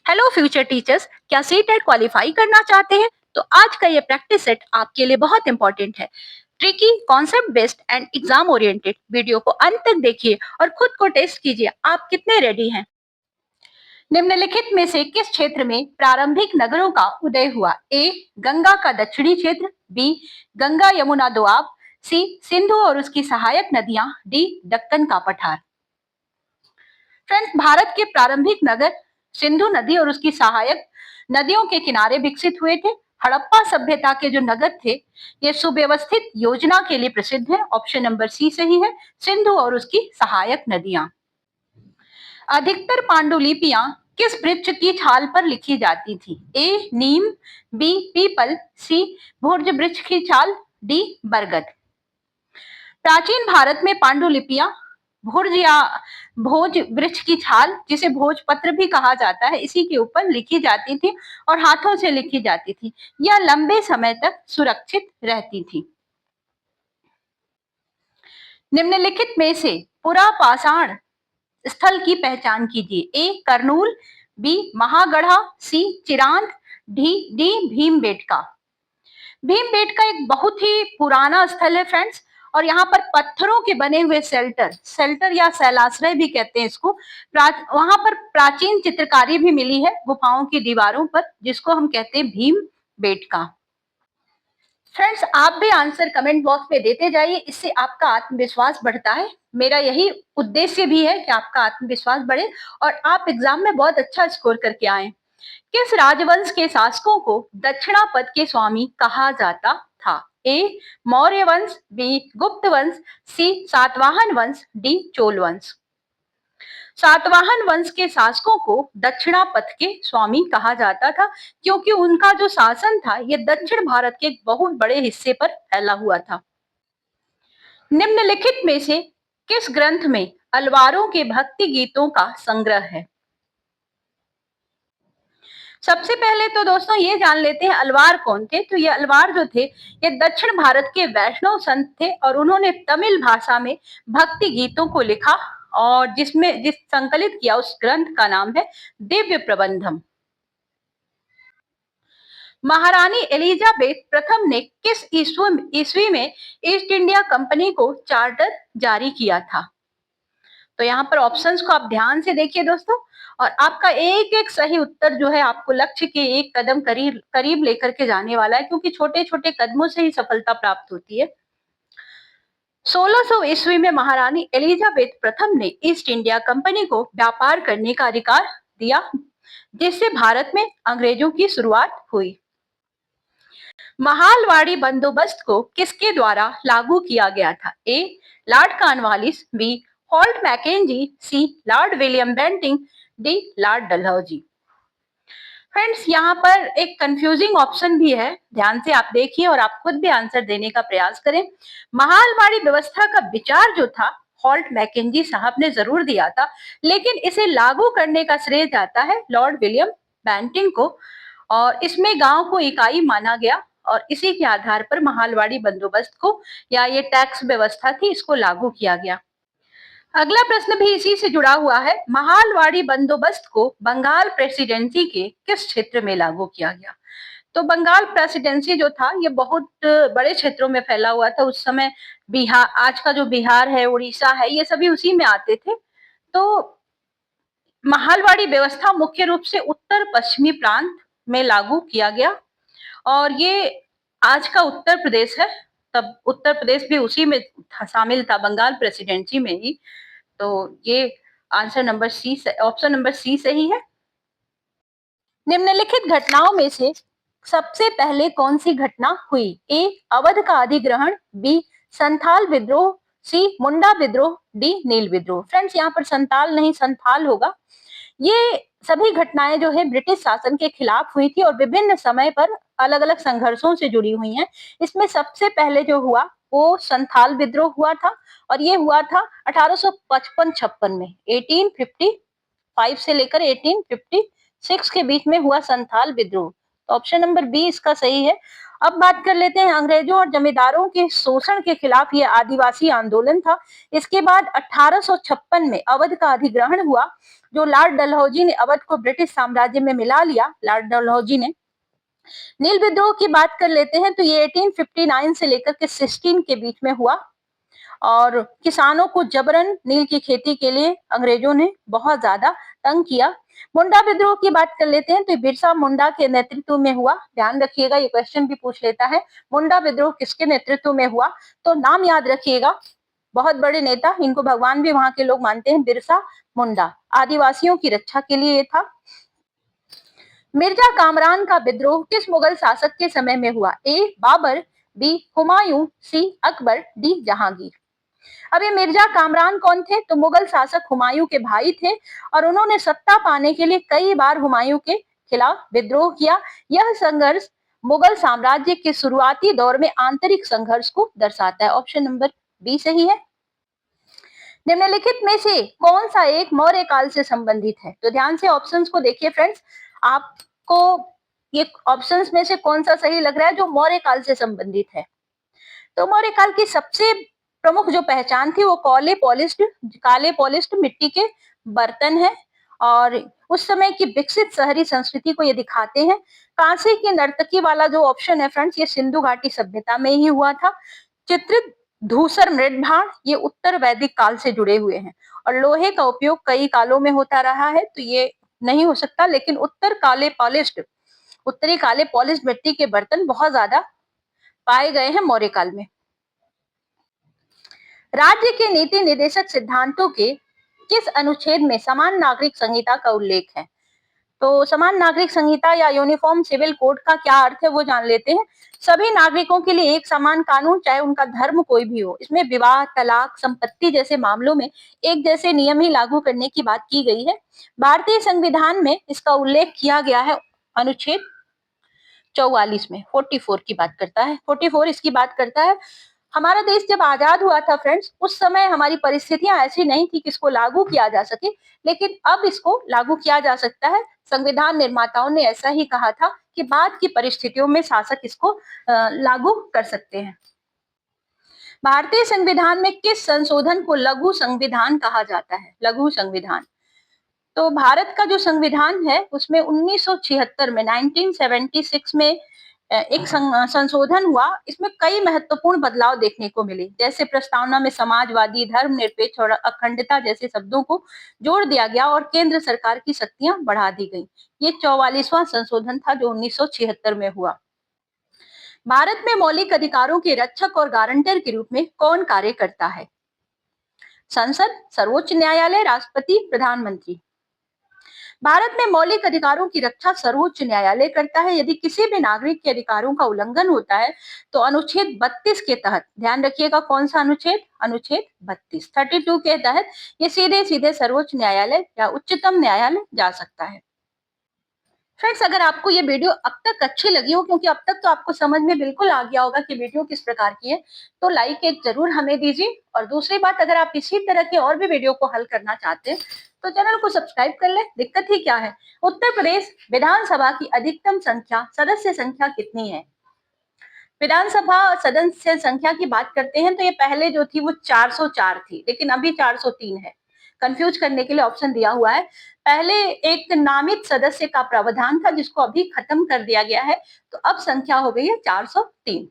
Hello future teachers, क्या CTET qualify करना चाहते हैं? तो आज का ये प्रैक्टिस सेट आपके लिए बहुत इंपॉर्टेंट है। Tricky, concept based and exam oriented video को अंत तक देखिए और खुद को टेस्ट कीजिए आप कितने रेडी हैं। निम्नलिखित में से किस क्षेत्र में प्रारंभिक नगरों का उदय हुआ? ए, गंगा का दक्षिणी क्षेत्र, बी, गंगा यमुना दोआब, सी, सिंधु और उसकी सहायक नदियां, डी, दक्कन का पठार। फ्रेंड्स, भारत के प्रारंभिक नगर सिंधु नदी और उसकी सहायक नदियों के किनारे विकसित हुए थे। हड़प्पा सभ्यता के जो नगर थे, ये सुव्यवस्थित योजना के लिए प्रसिद्ध है। ऑप्शन नंबर सी सही है, सिंधु और उसकी सहायक नदियां। अधिकतर पांडुलिपियां किस वृक्ष की छाल पर लिखी जाती थी? ए, नीम, बी, पीपल, सी, भोज वृक्ष की छाल, डी, बरगद। प्राचीन भारत में पांडुलिपियां भुर्ज या भोज वृक्ष की छाल, जिसे भोजपत्र भी कहा जाता है, इसी के ऊपर लिखी जाती थी और हाथों से लिखी जाती थी। यह लंबे समय तक सुरक्षित रहती थी। निम्नलिखित में से पुरापाषाण स्थल की पहचान कीजिए। ए, करनूल, बी, महागढ़ा, सी, चिरांद, डी, भीमबेटका। भीमबेटका एक बहुत ही पुराना स्थल है फ्रेंड्स, और यहाँ पर पत्थरों के बने हुए शेल्टर शेल्टर या शैलाश्रय भी कहते हैं इसको। वहां पर प्राचीन चित्रकारी भी मिली है गुफाओं की दीवारों पर, जिसको हम कहते हैं भीमबेटका। फ्रेंड्स, आप भी आंसर कमेंट बॉक्स में देते जाइए, इससे आपका आत्मविश्वास बढ़ता है। मेरा यही उद्देश्य भी है कि आपका आत्मविश्वास बढ़े और आप एग्जाम में बहुत अच्छा स्कोर करके आए। किस राजवंश के शासकों को दक्षिणापद के स्वामी कहा जाता था? ए, मौर्य वंश, बी, गुप्त वंश, सी, सातवाहन वंश, डी, चोल वंश। सातवाहन वंश के शासकों को दक्षिणापथ के स्वामी कहा जाता था, क्योंकि उनका जो शासन था ये दक्षिण भारत के बहुत बड़े हिस्से पर फैला हुआ था। निम्नलिखित में से किस ग्रंथ में अलवारों के भक्ति गीतों का संग्रह है? सबसे पहले तो दोस्तों ये जान लेते हैं अलवार कौन थे। तो ये अलवार जो थे, ये दक्षिण भारत के वैष्णव संत थे और उन्होंने तमिल भाषा में भक्ति गीतों को लिखा, और जिस संकलित किया उस ग्रंथ का नाम है दिव्य प्रबंधम। महारानी एलिजाबेथ प्रथम ने किस ईस्वी में ईस्ट इंडिया कंपनी को चार्टर जारी किया था? तो यहाँ पर ऑप्शंस को आप ध्यान से देखिए दोस्तों, और आपका एक एक सही उत्तर जो है आपको लक्ष्य के एक कदम करीब करीब लेकर के जाने वाला है, क्योंकि छोटे छोटे कदमों से ही सफलता प्राप्त होती है। 1600 ईस्वी में महारानी एलिजाबेथ प्रथम ने ईस्ट इंडिया कंपनी को व्यापार करने का अधिकार दिया, जिससे भारत में अंग्रेजों की शुरुआत हुई। महालवाड़ी बंदोबस्त को किसके द्वारा लागू किया गया था? A, Lord Cornwallis, B, Holt Mackenzie, C, Lord William Bentinck, D, Lord Dalhousie. Friends, यहाँ पर एक कंफ्यूजिंग ऑप्शन भी है, ध्यान से आप देखिए और आप खुद भी आंसर देने का प्रयास करें। महालवाड़ी व्यवस्था का विचार जो था, हॉल्ट मैकेंजी साहब ने जरूर दिया था, लेकिन इसे लागू करने का श्रेय जाता है लॉर्ड विलियम बेंटिंग को, और इसमें गांव को इकाई माना गया और इसी के आधार पर महालवाड़ी बंदोबस्त को, या ये टैक्स व्यवस्था थी, इसको लागू किया गया। अगला प्रश्न भी इसी से जुड़ा हुआ है। महालवाड़ी बंदोबस्त को बंगाल प्रेसिडेंसी के किस क्षेत्र में लागू किया गया? तो बंगाल प्रेसिडेंसी जो था ये बहुत बड़े क्षेत्रों में फैला हुआ था उस समय। बिहार, आज का जो बिहार है, उड़ीसा है, ये सभी उसी में आते थे। तो महालवाड़ी व्यवस्था मुख्य रूप से उत्तर पश्चिमी प्रांत में लागू किया गया, और ये आज का उत्तर प्रदेश है। तब उत्तर प्रदेश भी उसी में शामिल था, बंगाल प्रेसिडेंसी में ही। तो ये answer number C, option number C सही है। निम्नलिखित घटनाओं में से सबसे पहले कौन सी घटना हुई? ए, अवध का अधिग्रहण, बी, संथाल विद्रोह, सी, मुंडा विद्रोह, डी, नील विद्रोह। फ्रेंड्स, यहाँ पर संताल नहीं संथाल होगा। ये सभी घटनाएं जो है ब्रिटिश शासन के खिलाफ हुई थी और विभिन्न समय पर अलग अलग संघर्षों से जुड़ी हुई हैं। इसमें सबसे पहले जो हुआ वो संथाल विद्रोह हुआ था, और ये हुआ था 1855-56 में। 1855 से लेकर 1856 के बीच में हुआ संथाल विद्रोह। तो ऑप्शन नंबर बी इसका सही है। अब बात कर लेते हैं अंग्रेजों और जमींदारों के शोषण के खिलाफ ये आदिवासी आंदोलन था। इसके बाद 1856 में अवध का अधिग्रहण हुआ, जो लॉर्ड डलहौजी ने अवध को ब्रिटिश साम्राज्य में मिला लिया। लॉर्ड डलहौजी ने नील विद्रोह की बात कर लेते हैं तो ये 1859 से लेकर के 16 के बीच में हुआ और किसानों को जबरन नील की खेती के लिए अंग्रेजों ने बहुत ज्यादा तंग किया। मुंडा विद्रोह की बात कर लेते हैं तो बिरसा मुंडा के नेतृत्व में हुआ। ध्यान रखिएगा, ये क्वेश्चन भी पूछ लेता है, मुंडा विद्रोह किसके नेतृत्व में हुआ? तो नाम याद रखिएगा, बहुत बड़े नेता, इनको भगवान भी वहां के लोग मानते हैं, बिरसा मुंडा। आदिवासियों की रक्षा के लिए ये था। मिर्जा कामरान का विद्रोह किस मुगल शासक के समय में हुआ? ए बाबर, बी हुमायूं, सी अकबर, डी जहांगीर। अब ये मिर्जा कामरान कौन थे? तो मुगल शासक हुमायूं के भाई थे और उन्होंने सत्ता पाने के लिए कई बार हुमायूं के खिलाफ विद्रोह किया। यह संघर्ष मुगल साम्राज्य के शुरुआती दौर में आंतरिक संघर्ष को दर्शाता है। ऑप्शन नंबर बी सही है। निम्नलिखित में से कौन सा एक मौर्य काल से संबंधित है? तो ध्यान से ऑप्शंस को देखिए फ्रेंड्स, आपको ये ऑप्शंस में से कौन सा सही लग रहा है जो मौर्य काल से संबंधित है? तो मौर्य काल की सबसे प्रमुख जो पहचान थी वो काले पॉलिश्ड मिट्टी के बर्तन है और उस समय की विकसित शहरी संस्कृति को ये दिखाते हैं। कांसे की नर्तकी वाला जो ऑप्शन है फ्रेंड्स, ये सिंधु घाटी सभ्यता में ही हुआ था। चित्रित धूसर मृदभाण ये उत्तर वैदिक काल से जुड़े हुए हैं और लोहे का उपयोग कई कालों में होता रहा है, तो ये नहीं हो सकता, लेकिन उत्तरी काले पॉलिश्ड मिट्टी के बर्तन बहुत ज्यादा पाए गए हैं मौर्य काल में। राज्य के नीति निर्देशक सिद्धांतों के किस अनुच्छेद में समान नागरिक संहिता का उल्लेख है? तो समान नागरिक संहिता या यूनिफॉर्म सिविल कोड का क्या अर्थ है वो जान लेते हैं। सभी नागरिकों के लिए एक समान कानून, चाहे उनका धर्म कोई भी हो। इसमें विवाह, तलाक, संपत्ति जैसे मामलों में एक जैसे नियम ही लागू करने की बात की गई है। भारतीय संविधान में इसका उल्लेख किया गया है अनुच्छेद 44 में, 44 की बात करता है। 44 इसकी बात करता है, हमारा देश जब आजाद हुआ था फ्रेंड्स, उस समय हमारी परिस्थितियां ऐसी नहीं थी कि इसको लागू किया जा सके, लेकिन अब इसको लागू किया जा सकता है। संविधान निर्माताओं ने ऐसा ही कहा था कि बाद की परिस्थितियों में शासक इसको लागू कर सकते हैं। भारतीय संविधान में किस संशोधन को लघु संविधान कहा जाता है? लघु संविधान। तो भारत का जो संविधान है उसमें 1976 में 1976 में एक संशोधन हुआ। इसमें कई महत्वपूर्ण बदलाव देखने को मिले, जैसे प्रस्तावना में समाजवादी, धर्मनिरपेक्ष और अखंडता जैसे शब्दों को जोड़ दिया गया और केंद्र सरकार की शक्तियां बढ़ा दी गई। ये 44वां संशोधन था जो 1976 में हुआ। भारत में मौलिक अधिकारों के रक्षक और गारंटर के रूप में कौन कार्य करता है? संसद, सर्वोच्च न्यायालय, राष्ट्रपति, प्रधानमंत्री। भारत में मौलिक अधिकारों की रक्षा सर्वोच्च न्यायालय करता है। यदि किसी भी नागरिक के अधिकारों का उल्लंघन होता है तो अनुच्छेद 32 के तहत, ध्यान रखिएगा कौन सा अनुच्छेद? अनुच्छेद 32 के तहत ये सीधे सीधे सर्वोच्च न्यायालय या उच्चतम न्यायालय जा सकता है। फ्रेंड्स, अगर आपको ये वीडियो अब तक अच्छी लगी हो, क्योंकि अब तक तो आपको समझ में बिल्कुल आ गया होगा कि वीडियो किस प्रकार की है, तो लाइक एक जरूर हमें दीजिए। और दूसरी बात, अगर आप इसी तरह के और भी वीडियो को हल करना चाहते हैं तो चैनल को सब्सक्राइब कर ले। दिक्कत ही क्या है? उत्तर प्रदेश विधानसभा की अधिकतम सदस्य संख्या कितनी है? विधानसभा सदस्य संख्या की बात करते हैं तो ये पहले जो थी वो 404 थी, लेकिन अभी 403 है। कंफ्यूज करने के लिए ऑप्शन दिया हुआ है। पहले एक नामित सदस्य का प्रावधान था जिसको अभी खत्म कर दिया गया है, तो अब संख्या हो गई है 403।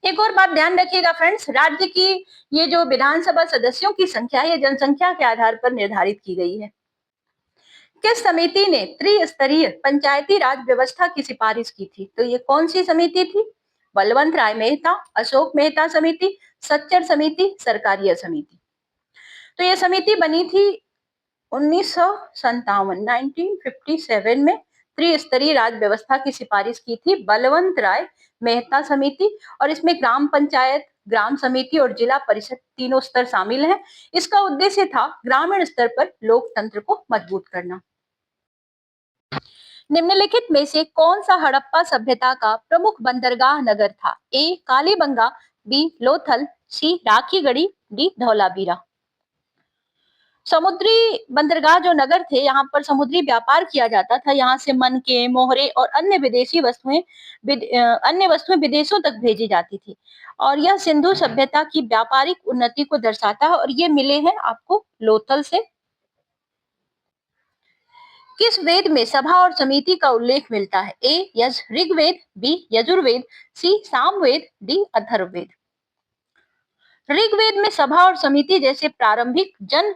एक और बात ध्यान रखिएगा फ्रेंड्स, राज्य की ये जो विधानसभा सदस्यों की संख्या है, ये जनसंख्या के आधार पर निर्धारित की गई है। किस समिति ने त्रिस्तरीय पंचायती राज व्यवस्था की सिफारिश की थी? तो ये कौन सी समिति थी? बलवंत राय मेहता, अशोक मेहता समिति, सच्चर समिति, सरकारिया समिति। तो ये समिति बनी थी 1957 में। त्रिस्तरीय राज व्यवस्था की सिफारिश की थी बलवंत राय मेहता समिति और इसमें ग्राम पंचायत, ग्राम समिति और जिला परिषद तीनों स्तर शामिल हैं। इसका उद्देश्य था ग्रामीण स्तर पर लोकतंत्र को मजबूत करना। निम्नलिखित में से कौन सा हड़प्पा सभ्यता का प्रमुख बंदरगाह नगर था? ए कालीबंगा, बी लोथल, सी राखीगढ़ी, डी धौलावीरा। समुद्री बंदरगाह जो नगर थे, यहाँ पर समुद्री व्यापार किया जाता था। यहाँ से मनके, मोहरे और अन्य विदेशी वस्तुएं अन्य वस्तुएं विदेशों तक भेजी जाती थी। और यह सिंधु सभ्यता की व्यापारिक उन्नति को दर्शाता है और ये मिले हैं आपको लोथल से। किस वेद में सभा और समिति का उल्लेख मिलता है? ए ऋग्वेद, बी यजुर्वेद, सी सामवेद, डी अथर्ववेद। ऋग्वेद में सभा और समिति जैसे प्रारंभिक जन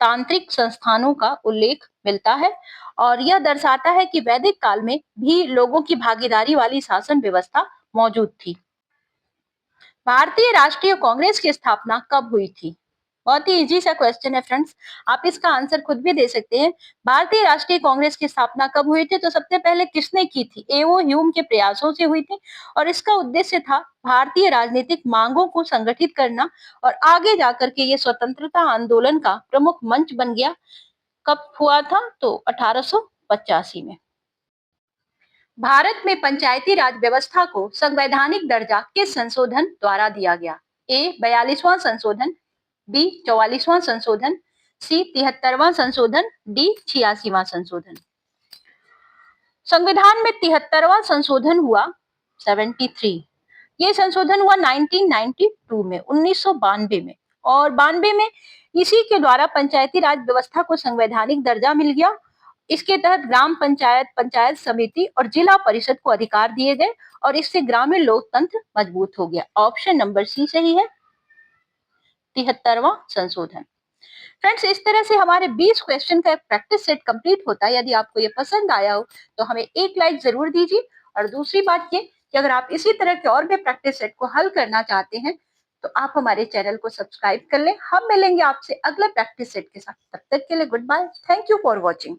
तांत्रिक संस्थानों का उल्लेख मिलता है और यह दर्शाता है कि वैदिक काल में भी लोगों की भागीदारी वाली शासन व्यवस्था मौजूद थी। भारतीय राष्ट्रीय कांग्रेस की स्थापना कब हुई थी? बहुत ही इजी सा क्वेश्चन है फ्रेंड्स, आप इसका आंसर खुद भी दे सकते हैं। भारतीय राष्ट्रीय कांग्रेस की स्थापना कब हुई थी? तो सबसे पहले किसने की थी? एओ ह्यूम के प्रयासों से हुई थी और इसका उद्देश्य था भारतीय राजनीतिक मांगों को संगठित करना और आगे जाकर के ये स्वतंत्रता आंदोलन का प्रमुख मंच बन गया। कब हुआ था? तो 1885 में। भारत में पंचायती राज व्यवस्था को संवैधानिक दर्जा किस संशोधन द्वारा दिया गया? ए 42वां संशोधन, बी 44वां संशोधन, सी 73वां संशोधन, डी 86वां संशोधन। संविधान में 73वां संशोधन हुआ 73। ये संशोधन हुआ 1992 में, 1992 में, और 92 में इसी के द्वारा पंचायती राज व्यवस्था को संवैधानिक दर्जा मिल गया। इसके तहत ग्राम पंचायत, पंचायत समिति और जिला परिषद को अधिकार दिए गए और इससे ग्रामीण लोकतंत्र मजबूत हो गया। ऑप्शन नंबर सी सही है, 73वां संशोधन। फ्रेंड्स, इस तरह से हमारे 20 क्वेश्चन का एक प्रैक्टिस सेट कंप्लीट होता है। यदि आपको ये पसंद आया हो तो हमें एक लाइक जरूर दीजिए और दूसरी बात ये कि अगर आप इसी तरह के और भी प्रैक्टिस सेट को हल करना चाहते हैं तो आप हमारे चैनल को सब्सक्राइब कर लें। हम मिलेंगे आपसे अगले प्रैक्टिस सेट के साथ। तब तक के लिए good bye. Thank you for watching.